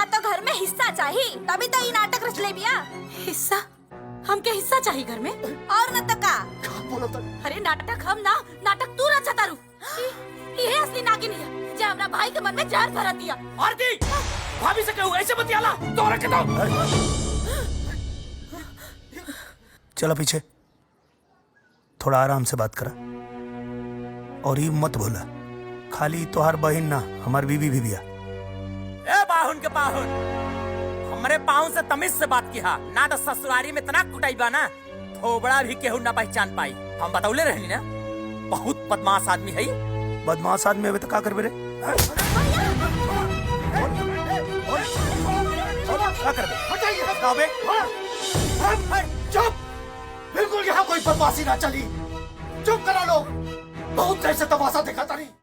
हमरा तो घर में हिस्सा चाहिए, तभी तो ये नाटक रच ले बिया। हिस्सा? हमके हिस्सा चाहिए घर में? और न तो का? अरे नाटक हम ना, नाटक तू रचा तारू। ये असली नागिन है, जे हमरा भाई के मन में जहर भर दिया। आरती, भाभी से कहूँ ऐसे मत आला, तो रख दो। चलो पीछे, थोड़ा आराम से बात करा। और ये मत भूला, खाली तोहार बहिन ना, हमार बीबी भी बिया। ए बाहुन के बाहुन, हमरे पाहुन से तमीज से बात किया ना, तो ससुरारी में इतना कुटाई बा ना, थोबड़ा भी केहू ना पहचान पाई। हम बतौले रहनी ना, बहुत बदमाश आदमी है। बदमाश आदमी अबे तो का करबे रे? क्या करबे? चुप! बिल्कुल यहाँ कोई बदमाशी ना चली। चुप करा लोग, बहुत देर से तमाशा देखा तारी।